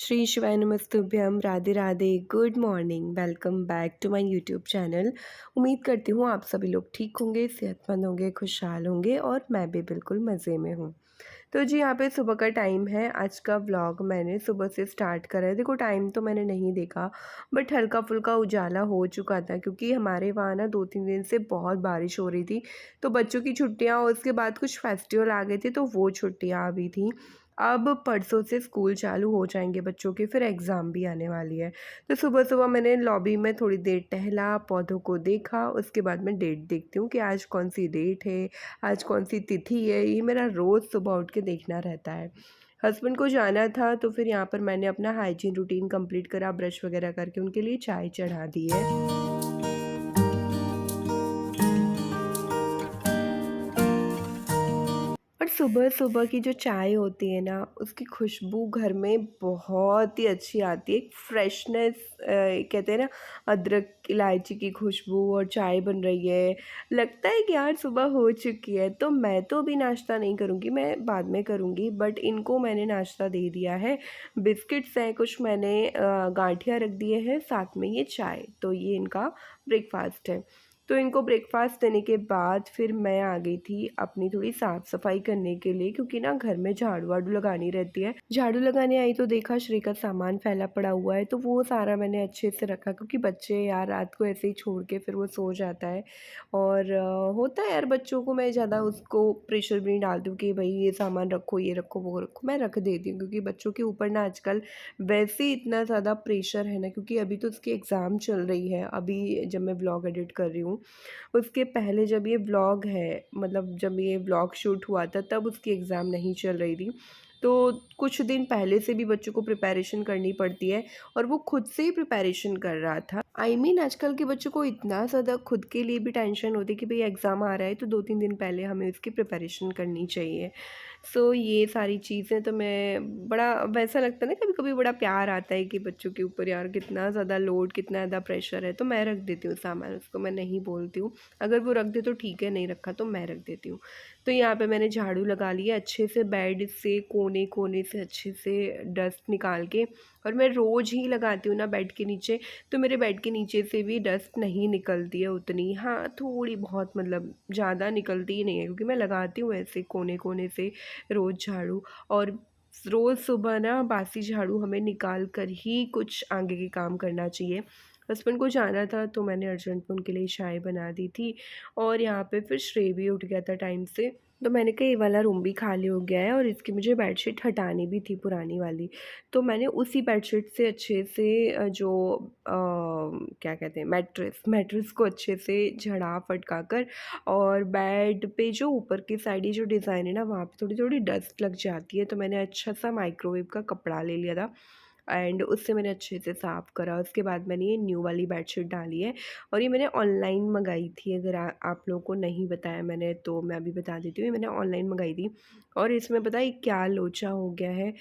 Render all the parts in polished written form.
श्री शिवाय नमस्तुभ्यम Radhe Radhe good morning welcome back to my YouTube channel. उम्मीद करती हूँ आप सभी लोग ठीक होंगे, सेहतमंद होंगे, खुशहाल होंगे और मैं भी बिल्कुल मज़े में हूँ। तो जी यहाँ पे सुबह का टाइम है। आज का व्लॉग मैंने सुबह से स्टार्ट करा है। देखो टाइम तो मैंने नहीं देखा, बट हल्का फुल्का उजाला हो चुका था क्योंकि हमारे वहाँ ना 2-3 दिन से बहुत बारिश हो रही थी। तो बच्चों की छुट्टियाँ और उसके बाद कुछ फेस्टिवल आ गए थे तो वो छुट्टियाँ अभी थी। अब परसों से स्कूल चालू हो जाएंगे बच्चों के, फिर एग्ज़ाम भी आने वाली है। तो सुबह-सुबह मैंने लॉबी में थोड़ी देर टहला, पौधों को देखा, उसके बाद मैं डेट देखती हूँ कि आज कौन-सी डेट है, आज कौन-सी तिथि है। ये मेरा रोज़ सुबह उठ के देखना रहता है। हस्बैंड को जाना था तो फिर यहाँ पर मैंने अपना हाइजीन रूटीन कंप्लीट करा, ब्रश वगैरह करके उनके लिए चाय चढ़ा दी है। और सुबह-सुबह की जो चाय होती है ना, उसकी खुशबू घर में बहुत ही अच्छी आती है। एक फ्रेशनेस कहते हैं ना, अदरक, इलायची की खुशबू और चाय बन रही है। लगता है कि यार सुबह हो चुकी है, तो मैं तो अभी नाश्ता नहीं करूँगी, मैं बाद में करूँगी। बट इनको मैंने नाश्ता दे दिया है। बिस्किट्स हैं, कुछ मैंने गाँठिया रख दिए हैं, साथ में ये चाय। तो ये इनका ब्रेकफ़ास्ट है। तो इनको ब्रेकफ़ास्ट देने के बाद फिर मैं आ गई थी अपनी थोड़ी साफ़-सफ़ाई करने के लिए, क्योंकि ना घर में झाड़ू-वाड़ू लगानी रहती है। झाड़ू लगाने आई तो देखा श्री का सामान फैला पड़ा हुआ है, तो वो सारा मैंने अच्छे से रखा, क्योंकि बच्चे यार रात को ऐसे ही छोड़ के फिर वो सो जाता है। और होता है यार, बच्चों को मैं ज़्यादा उसको प्रेशर भी नहीं डालती हूँ कि भई ये सामान रखो, ये रखो, वो रखो। मैं रख देती हूँ क्योंकि बच्चों के ऊपर ना आजकल वैसे ही इतना ज़्यादा प्रेशर है ना, क्योंकि अभी तो उसकी एग्ज़ाम चल रही है। अभी जब मैं व्लॉग एडिट कर रही हूँ, उसके पहले जब ये व्लॉग है, मतलब जब ये व्लॉग शूट हुआ था तब उसकी एग्ज़ाम नहीं चल रही थी। तो कुछ दिन पहले से भी बच्चों को प्रिपरेशन करनी पड़ती है और वो खुद से ही प्रिपरेशन कर रहा था। आजकल के बच्चों को इतना ज़्यादा खुद के लिए भी टेंशन होती है कि भई एग्ज़ाम आ रहा है तो 2-3 दिन पहले हमें उसकी प्रिपरेशन करनी चाहिए। सो ये सारी चीज़ें तो मैं बड़ा वैसा लगता है ना, कभी-कभी बड़ा प्यार आता है कि बच्चों के ऊपर यार कितना ज़्यादा लोड, कितना ज़्यादा प्रेशर है, तो मैं रख देती हूँ सामान, उसको मैं नहीं बोलती हूँ। अगर वो रख दे तो ठीक है, नहीं रखा तो मैं रख देती हूँ। तो यहाँ पे मैंने झाड़ू लगा लिया अच्छे से, बेड से कोने-कोने से अच्छे से डस्ट निकाल के। और मैं रोज़ ही लगाती हूँ ना बेड के नीचे, तो मेरे बेड के नीचे से भी डस्ट नहीं निकलती है उतनी। हाँ, थोड़ी बहुत, मतलब ज़्यादा निकलती ही नहीं है, क्योंकि मैं लगाती हूँ ऐसे कोने-कोने से रोज़ झाड़ू। और रोज़ सुबह ना बासी झाड़ू हमें निकाल कर ही कुछ आगे के काम करना चाहिए। हस्बैंड को जाना था तो मैंने अर्जेंट में उनके लिए चाय बना दी थी। और यहाँ पे फिर श्रेय भी उठ गया था टाइम से, तो मैंने कहा ये वाला रूम भी खाली हो गया है और इसकी मुझे बेडशीट हटानी भी थी पुरानी वाली। तो मैंने उसी बेडशीट से अच्छे से क्या कहते हैं, मैट्रेस मैट्रेस को अच्छे से झड़ा फटका कर, और बेड पे जो ऊपर की साइड ये जो डिज़ाइन है ना, वहाँ पे थोड़ी थोड़ी डस्ट लग जाती है, तो मैंने अच्छा सा माइक्रोवेव का कपड़ा ले लिया था एंड उससे मैंने अच्छे से साफ़ करा। उसके बाद मैंने ये न्यू वाली बेडशीट डाली है और ये मैंने ऑनलाइन मंगाई थी। अगर आप लोगों को नहीं बताया मैंने तो मैं अभी बता देती हूँ, ये मैंने ऑनलाइन मंगाई थी। और इसमें पता है क्या लोचा हो गया है।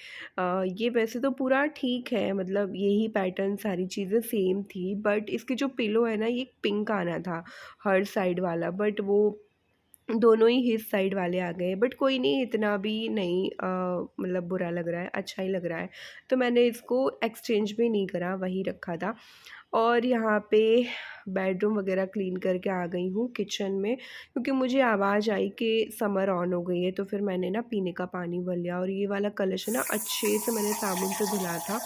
ये वैसे तो पूरा ठीक है, मतलब यही पैटर्न सारी चीज़ें सेम थी, बट इसकी जो पिलो है ना, ये पिंक आना था हर साइड वाला, बट वो दोनों ही हिस साइड वाले आ गए। बट कोई नहीं, इतना भी नहीं मतलब बुरा लग रहा है, अच्छा ही लग रहा है। तो मैंने इसको एक्सचेंज भी नहीं करा, वही रखा था। और यहाँ पे बेडरूम वगैरह क्लीन करके आ गई हूँ किचन में, क्योंकि मुझे आवाज़ आई कि समर ऑन हो गई है। तो फिर मैंने ना पीने का पानी भर लिया और ये वाला कलश है ना, अच्छे से मैंने साबुन से धुला था,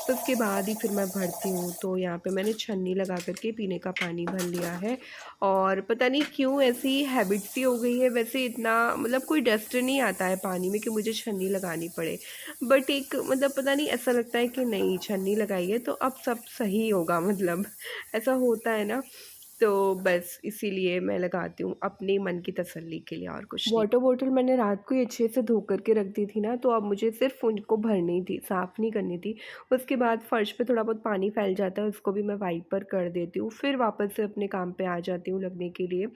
तो उसके बाद ही फिर मैं भरती हूँ। तो यहाँ पे मैंने छन्नी लगा कर के पीने का पानी भर लिया है। और पता नहीं क्यों ऐसी हैबिट सी हो गई है, वैसे इतना मतलब कोई डस्ट नहीं आता है पानी में कि मुझे छन्नी लगानी पड़े। बट एक मतलब पता नहीं, ऐसा लगता है कि नहीं छन्नी लगाई है तो अब सब सही होगा, मतलब ऐसा होता है ना। तो बस इसीलिए मैं लगाती हूँ अपने मन की तसल्ली के लिए, और कुछ नहीं। वाटर बॉटल मैंने रात को ही अच्छे से धो करके रख दी थी ना, तो अब मुझे सिर्फ उनको भरनी थी, साफ़ नहीं करनी थी। उसके बाद फ़र्श पे थोड़ा बहुत पानी फैल जाता है, उसको भी मैं वाइपर कर देती हूँ, फिर वापस से अपने काम पे आ जाती हूँ लगने के लिए।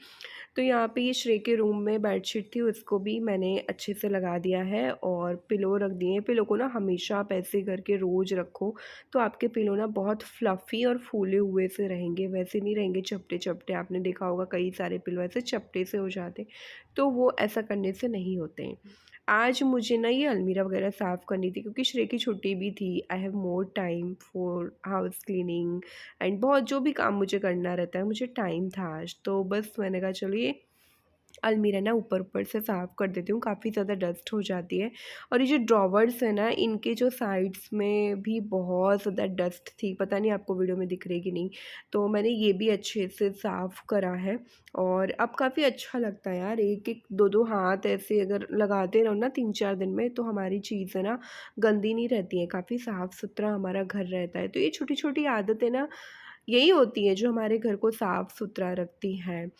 तो यहाँ पे ये श्रेय के रूम में बेडशीट थी, उसको भी मैंने अच्छे से लगा दिया है और पिलो रख दिए हैं। पिलो को ना हमेशा आप ऐसे करके रोज़ रखो, तो आपके पिलो ना बहुत फ्लफ़ी और फूले हुए से रहेंगे, वैसे नहीं रहेंगे चपटे-चपटे। आपने देखा होगा कई सारे पिलो ऐसे चपटे से हो जाते, तो वो ऐसा करने से नहीं होते हैं। आज मुझे ना ये अलमीरा वगैरह साफ़ करनी थी क्योंकि श्रेय की छुट्टी भी थी। I have more time for house cleaning and बहुत जो भी काम मुझे करना रहता है, मुझे टाइम था आज। तो बस मैंने कहा चलो ये अलमीरा ना ऊपर-ऊपर से साफ़ कर देती हूँ, काफ़ी ज़्यादा डस्ट हो जाती है। और ये जो ड्रॉवर्स है ना, इनके जो साइड्स में भी बहुत ज़्यादा डस्ट थी, पता नहीं आपको वीडियो में दिख रही है कि नहीं। तो मैंने ये भी अच्छे से साफ़ करा है और अब काफ़ी अच्छा लगता है यार, 1-1, 2-2 हाथ ऐसे अगर लगाते रहो ना 3-4 दिन में, तो हमारी चीज़ें ना गंदी नहीं रहती हैं, काफ़ी साफ़-सुथरा हमारा घर रहता है। तो ये छोटी-छोटी आदतें ना यही होती हैं जो हमारे घर को साफ़-सुथरा रखती हैं।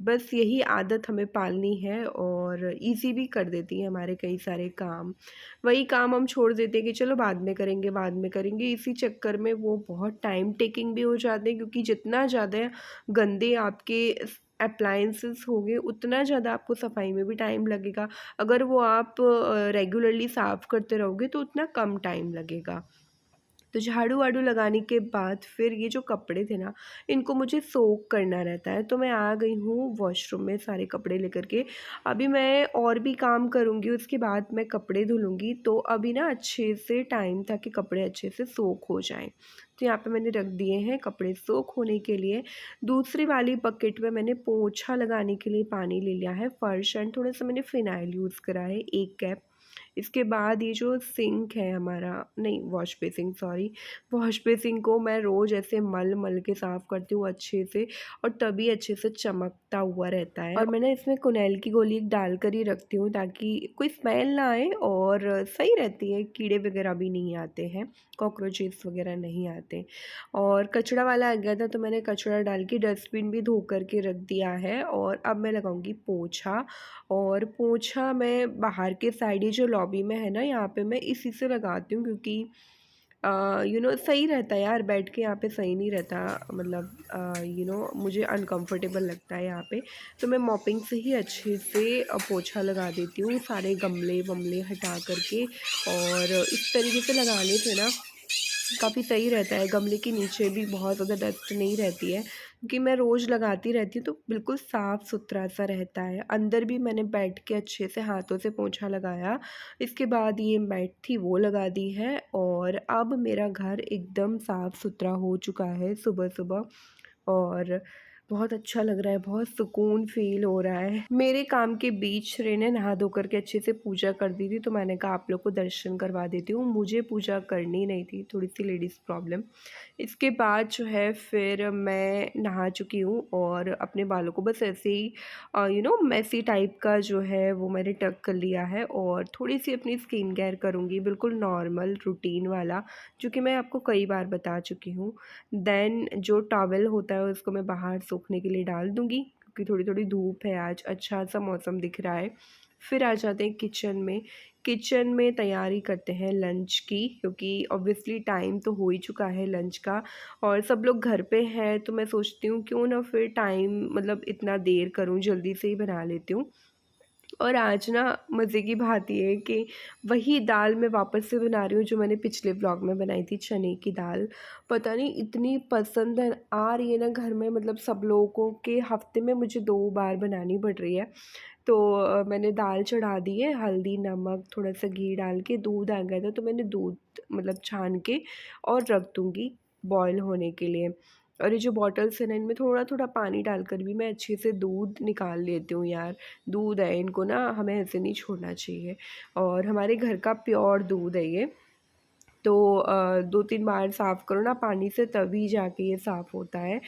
बस यही आदत हमें पालनी है और ईज़ी भी कर देती है हमारे कई सारे काम। वही काम हम छोड़ देते हैं कि चलो बाद में करेंगे, इसी चक्कर में वो बहुत टाइम टेकिंग भी हो जाते हैं क्योंकि जितना ज़्यादा गंदे आपके एप्लायंसेस होंगे उतना ज़्यादा आपको सफाई में भी टाइम लगेगा। अगर वो आप रेगुलरली साफ़ करते रहोगे तो उतना कम टाइम लगेगा। तो झाड़ू-वाड़ू लगाने के बाद फिर ये जो कपड़े थे ना, इनको मुझे सोक करना रहता है, तो मैं आ गई हूँ वॉशरूम में सारे कपड़े लेकर के। अभी मैं और भी काम करूँगी, उसके बाद मैं कपड़े धुलूँगी, तो अभी ना अच्छे से टाइम था कि कपड़े अच्छे से सोक हो जाएँ। तो यहाँ पे मैंने रख दिए हैं कपड़े सोक होने के लिए। दूसरी वाली बकेट में मैंने पोंछा लगाने के लिए पानी ले लिया है, फर्श एंड थोड़ा-सा मैंने फ़िनाइल यूज़ करा है, 1 कैप। इसके बाद ये जो सिंक है हमारा, नहीं wash basin sorry, wash basin को मैं रोज़ ऐसे मल-मल के साफ़ करती हूँ अच्छे से और तभी अच्छे से चमकता हुआ रहता है। और मैं ना इसमें कुनैल की गोली डाल कर ही रखती हूँ ताकि कोई स्मेल ना आए और सही रहती है, कीड़े वगैरह भी नहीं आते हैं, कॉकरोचेस वगैरह नहीं आते। और कचरा वाला आ गया था तो मैंने कचरा डाल के डस्टबिन भी धो कर के रख दिया है और अब मैं लगाऊंगी पोंछा। और पोंछा मैं बाहर के साइड, ये जो लॉबी में है ना, यहाँ पे मैं इसी से लगाती हूँ क्योंकि सही रहता है यार, बैठ के यहाँ पे सही नहीं रहता, मतलब मुझे अनकंफर्टेबल लगता है यहाँ पे। तो मैं मॉपिंग से ही अच्छे से पोंछा लगा देती हूँ सारे गमले वमले हटा करके। और इस तरीके से लगाने से ना काफ़ी सही रहता है, गमले के नीचे भी बहुत ज़्यादा डस्ट नहीं रहती है क्योंकि मैं रोज़ लगाती रहती हूँ तो बिल्कुल साफ़ सुथरा सा रहता है। अंदर भी मैंने बैठ के अच्छे से हाथों से पोंछा लगाया। इसके बाद ये मैट थी वो लगा दी है और अब मेरा घर एकदम साफ़ सुथरा हो चुका है सुबह-सुबह। और बहुत अच्छा लग रहा है, बहुत सुकून फ़ील हो रहा है। मेरे काम के बीच श्रेय ने नहा धो कर के अच्छे से पूजा कर दी थी, तो मैंने कहा आप लोग को दर्शन करवा देती हूँ। मुझे पूजा करनी नहीं थी, थोड़ी-सी लेडीज़ प्रॉब्लम। इसके बाद जो है फिर मैं नहा चुकी हूँ और अपने बालों को बस ऐसे ही मेसी टाइप का जो है वो मैंने टक कर लिया है और थोड़ी-सी अपनी स्किन केयर करूँगी, बिल्कुल नॉर्मल रूटीन वाला, जो कि मैं आपको कई बार बता चुकी हूँ। देन जो टॉवल होता है उसको मैं बाहर सूखने के लिए डाल दूँगी क्योंकि थोड़ी-थोड़ी धूप है आज, अच्छा-सा मौसम दिख रहा है। फिर आ जाते हैं किचन में। किचन में तैयारी करते हैं लंच की क्योंकि ऑब्वियसली टाइम तो हो ही चुका है लंच का और सब लोग घर पे हैं, तो मैं सोचती हूँ क्यों ना फिर टाइम मतलब इतना देर करूँ, जल्दी से ही बना लेती हूँ। और आज ना मज़े की बात ये है कि वही दाल मैं वापस से बना रही हूँ जो मैंने पिछले व्लॉग में बनाई थी, चने की दाल। पता नहीं इतनी पसंद है आ रही है ना घर में, मतलब सब लोगों के हफ्ते में मुझे 2 बार बनानी पड़ रही है। तो मैंने दाल चढ़ा दी है, हल्दी नमक थोड़ा सा घी डाल के, दूध आ गया था तो मैंने दूध मतलब छान के और रख दूँगी बॉयल होने के लिए। और ये जो बॉटल्स हैं ना, इनमें थोड़ा-थोड़ा पानी डालकर भी मैं अच्छे से दूध निकाल लेती हूँ यार। दूध है, इनको ना हमें ऐसे नहीं छोड़ना चाहिए और हमारे घर का प्योर दूध है ये। तो 2-3 बार साफ़ करो ना पानी से तभी जाके ये साफ़ होता है।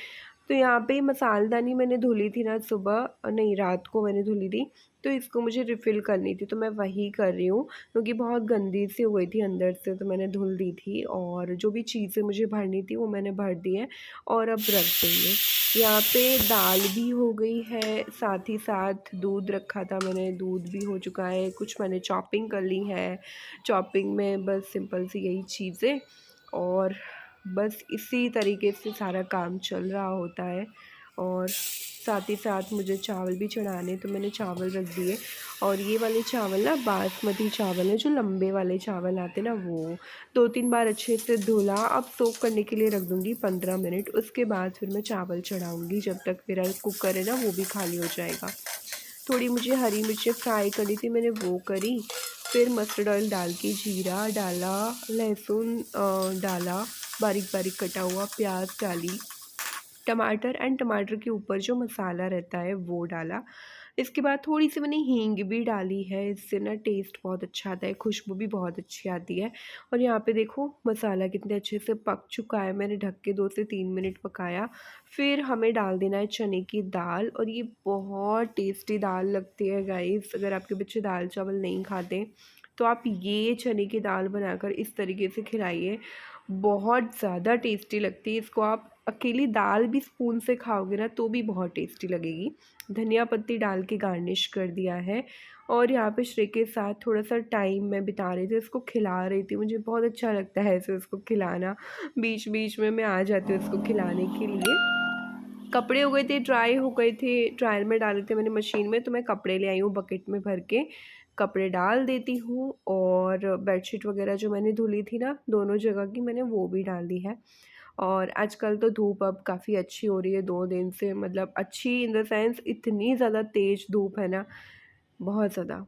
तो यहाँ पे मसालदानी मैंने धुली थी ना सुबह, नहीं रात को मैंने धुली थी, तो इसको मुझे रिफ़िल करनी थी तो मैं वही कर रही हूँ क्योंकि बहुत गंदी सी हो गई थी अंदर से, तो मैंने धुल दी थी और जो भी चीज़ें मुझे भरनी थी वो मैंने भर दी है और अब रख देंगे। यहाँ पे दाल भी हो गई है, साथ ही साथ दूध रखा था मैंने, दूध भी हो चुका है, कुछ मैंने चॉपिंग कर ली है। चॉपिंग में बस सिंपल सी यही चीज़ें और बस इसी तरीके से सारा काम चल रहा होता है। और साथ ही साथ मुझे चावल भी चढ़ाने, तो मैंने चावल रख दिए और ये वाले चावल ना बासमती चावल है, जो लंबे वाले चावल आते ना वो। 2-3 बार अच्छे से धुला, अब सोक करने के लिए रख दूँगी 15 मिनट, उसके बाद फिर मैं चावल चढ़ाऊँगी, जब तक मेरा कुकर है ना वो भी खाली हो जाएगा। थोड़ी मुझे हरी मिर्चें फ्राई करी थी, मैंने वो करी। फिर मस्टर्ड ऑयल डाल के जीरा डाला, लहसुन डाला, बारीक बारीक कटा हुआ प्याज डाली, टमाटर एंड टमाटर के ऊपर जो मसाला रहता है वो डाला। इसके बाद थोड़ी सी मैंने हींग भी डाली है, इससे ना टेस्ट बहुत अच्छा आता है, खुशबू भी बहुत अच्छी आती है। और यहाँ पे देखो मसाला कितने अच्छे से पक चुका है, मैंने ढक के 2 से 3 मिनट पकाया। फिर हमें डाल देना है चने की दाल, और ये बहुत टेस्टी दाल लगती है गाइस। अगर आपके बच्चे दाल चावल नहीं खाते तो आप ये चने की दाल बनाकर इस तरीके से खिलाइए, बहुत ज़्यादा टेस्टी लगती है। इसको आप अकेली दाल भी स्पून से खाओगे ना तो भी बहुत टेस्टी लगेगी। धनिया पत्ती डाल के गार्निश कर दिया है। और यहाँ पे श्रेय के साथ थोड़ा सा टाइम मैं बिता रही थी, उसको खिला रही थी, मुझे बहुत अच्छा लगता है ऐसे उसको खिलाना। बीच बीच में मैं आ जाती हूँ उसको खिलाने के लिए। कपड़े हो गए थे, ड्राई हो गए थे, ड्रायर में डाले थे मैंने मशीन में, तो मैं कपड़े ले आई हूँ बकेट में भर के, कपड़े डाल देती हूँ। और बेडशीट वगैरह जो मैंने धुली थी ना दोनों जगह की, मैंने वो भी डाल दी है। और आजकल तो धूप अब काफ़ी अच्छी हो रही है 2 दिन से, मतलब अच्छी इन द सेंस इतनी ज़्यादा तेज़ धूप है ना, बहुत ज़्यादा।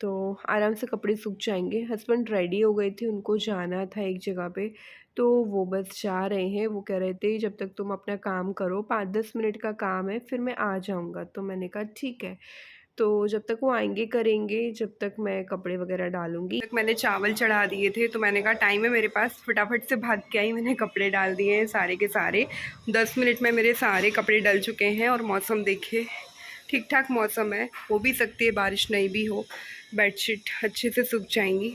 तो आराम से कपड़े सूख जाएंगे। हस्बैंड रेडी हो गए थे, उनको जाना था एक जगह पे, तो वो बस जा रहे हैं। वो कह रहे थे जब तक तुम अपना काम करो, 5-10 मिनट का काम है, फिर मैं आ जाऊँगा। तो मैंने कहा ठीक है। तो जब तक वो आएंगे करेंगे, जब तक मैं कपड़े वगैरह डालूंगी। तक मैंने चावल चढ़ा दिए थे, तो मैंने कहा टाइम है मेरे पास, फटाफट से भाग के आई, मैंने कपड़े डाल दिए हैं सारे के सारे। 10 मिनट में मेरे सारे कपड़े डल चुके हैं। और मौसम देखिए, ठीक ठाक मौसम है, हो भी सकती है बारिश, नहीं भी हो। बेडशीट अच्छे से सूख जाएंगी।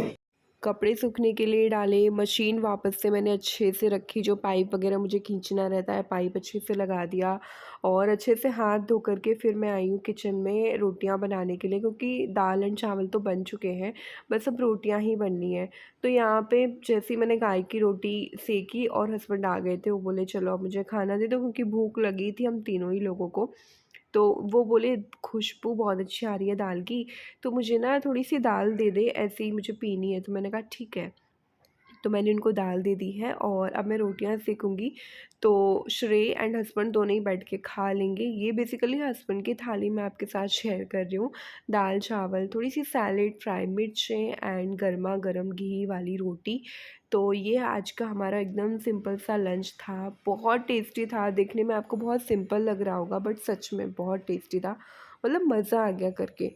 कपड़े सूखने के लिए डाले, मशीन वापस से मैंने अच्छे से रखी, जो पाइप वगैरह मुझे खींचना रहता है पाइप अच्छे से लगा दिया। और अच्छे से हाथ धो करके फिर मैं आई हूँ किचन में रोटियां बनाने के लिए, क्योंकि दाल एंड चावल तो बन चुके हैं, बस अब रोटियां ही बननी है। तो यहाँ पे जैसे ही मैंने गाय की रोटी सेकी और हस्बैंड आ गए थे, वो बोले चलो अब मुझे खाना दे दो, क्योंकि भूख लगी थी हम तीनों ही लोगों को। तो वो बोले खुशबू बहुत अच्छी आ रही है दाल की, तो मुझे ना थोड़ी सी दाल दे दे, ऐसे ही मुझे पीनी है। तो मैंने कहा ठीक है। तो मैंने उनको दाल दे दी है और अब मैं रोटियां सेकूंगी। तो श्रेय एंड हस्बैंड दोनों ही बैठ के खा लेंगे। ये बेसिकली हस्बैंड की थाली मैं आपके साथ शेयर कर रही हूँ। दाल चावल, थोड़ी सी सैलेड, फ्राई मिर्चें एंड गर्मा गर्म घी वाली रोटी। तो ये आज का हमारा एकदम सिंपल सा लंच था, बहुत टेस्टी था। देखने में आपको बहुत सिंपल लग रहा होगा, बट सच में बहुत टेस्टी था, मतलब मज़ा आ गया करके।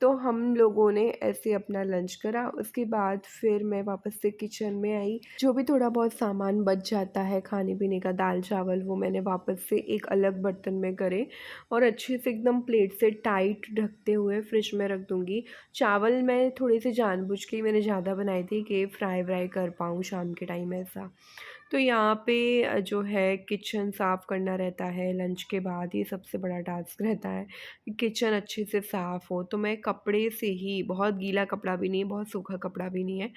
तो हम लोगों ने ऐसे अपना लंच करा। उसके बाद फिर मैं वापस से किचन में आई। जो भी थोड़ा बहुत सामान बच जाता है खाने पीने का, दाल चावल, वो मैंने वापस से एक अलग बर्तन में करे और अच्छे से एकदम प्लेट से टाइट ढकते हुए फ्रिज में रख दूँगी। चावल मैं थोड़े से जानबूझ के ही मैंने ज़्यादा बनाए थे कि फ्राई व्राई कर पाऊँ शाम के टाइम ऐसा। तो यहाँ पे जो है किचन साफ़ करना रहता है लंच के बाद, ये सबसे बड़ा टास्क रहता है कि किचन अच्छे से साफ़ हो। तो मैं कपड़े से ही, बहुत गीला कपड़ा भी नहीं है, बहुत सूखा कपड़ा भी नहीं है,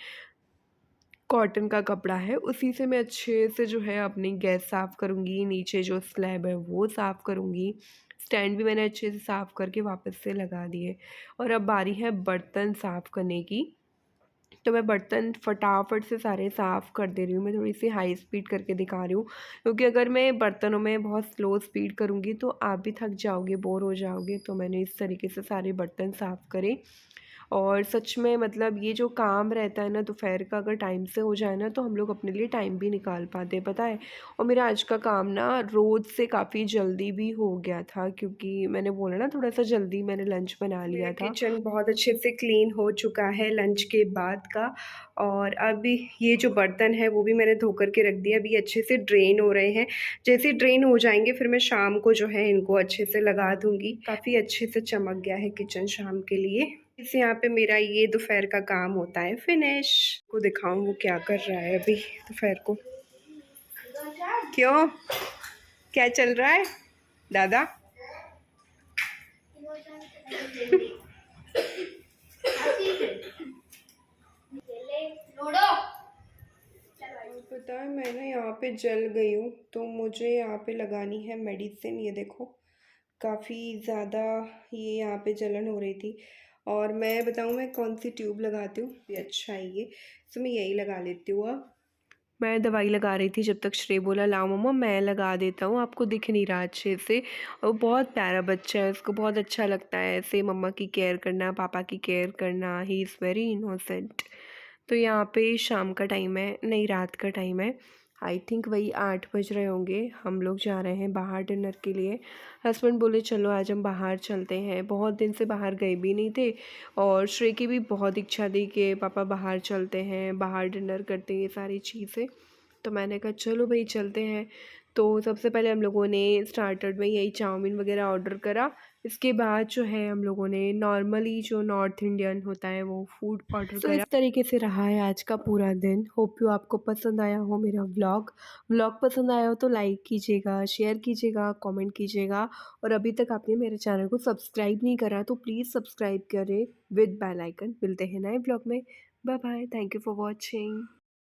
कॉटन का कपड़ा है, उसी से मैं अच्छे से जो है अपनी गैस साफ़ करूँगी, नीचे जो स्लैब है वो साफ़ करूँगी। स्टैंड भी मैंने अच्छे से साफ़ करके वापस से लगा दिए। और अब बारी है बर्तन साफ़ करने की। तो मैं बर्तन फटाफट से सारे साफ़ कर दे रही हूँ। मैं थोड़ी सी हाई स्पीड करके दिखा रही हूँ, क्योंकि अगर मैं बर्तनों में बहुत स्लो स्पीड करूँगी तो आप भी थक जाओगे, बोर हो जाओगे। तो मैंने इस तरीके से सारे बर्तन साफ़ करे। और सच में मतलब ये जो काम रहता है ना दोपहर का, अगर टाइम से हो जाए ना तो हम लोग अपने लिए टाइम भी निकाल पाते हैं, पता है। और मेरा आज का काम ना रोज़ से काफ़ी जल्दी भी हो गया था, क्योंकि मैंने बोला ना थोड़ा सा जल्दी मैंने लंच बना लिया था। किचन बहुत अच्छे से क्लीन हो चुका है लंच के बाद का। और अभी ये जो बर्तन है वो भी मैंने धो करके रख दिया, अभी अच्छे से ड्रेन हो रहे हैं। जैसे ड्रेन हो जाएंगे फिर मैं शाम को जो है इनको अच्छे से लगा दूंगी। काफ़ी अच्छे से चमक गया है किचन शाम के लिए। इस यहाँ पे मेरा ये दोपहर का काम होता है फिनिश। को दिखाऊं वो क्या कर रहा है अभी दोपहर को। क्यों, क्या चल रहा है दादा? पता है मैं ना यहाँ पे जल गई हूँ, तो मुझे यहाँ पे लगानी है मेडिसिन। ये देखो काफ़ी ज़्यादा ये यहाँ पे जलन हो रही थी। और मैं बताऊँ मैं कौन सी ट्यूब लगाती हूँ, ये अच्छा है ये, तो मैं यही लगा लेती हूँ अब। मैं दवाई लगा रही थी जब तक श्रेय बोला लाओ मम्मा मैं लगा देता हूँ, आपको दिख नहीं रहा अच्छे से। और वो बहुत प्यारा बच्चा है, उसको बहुत अच्छा लगता है ऐसे मम्मा की केयर करना, पापा की केयर करना। He is very innocent. तो यहाँ पे शाम का टाइम है, नहीं रात का टाइम है। आई थिंक वही 8 बज रहे होंगे। हम लोग जा रहे हैं बाहर डिनर के लिए। हस्बैंड बोले चलो आज हम बाहर चलते हैं, बहुत दिन से बाहर गए भी नहीं थे। और श्रेय की भी बहुत इच्छा थी कि पापा बाहर चलते हैं, बाहर डिनर करते हैं, ये सारी चीज़ें। तो मैंने कहा चलो भाई चलते हैं। तो सबसे पहले हम लोगों ने स्टार्टर में यही चाउमीन वगैरह ऑर्डर करा। इसके बाद जो है हम लोगों ने नॉर्मली जो नॉर्थ इंडियन होता है वो फूड ऑर्डर करा। इस तरीके से रहा है आज का पूरा दिन। होप यू आपको पसंद आया हो मेरा व्लॉग। व्लॉग पसंद आया हो तो लाइक कीजिएगा, शेयर कीजिएगा, कमेंट कीजिएगा। और अभी तक आपने मेरे चैनल को सब्सक्राइब नहीं करा तो प्लीज़ सब्सक्राइब करें विद बेल आइकन। मिलते हैं नए ब्लॉग में। Bye bye. Thank you for watching.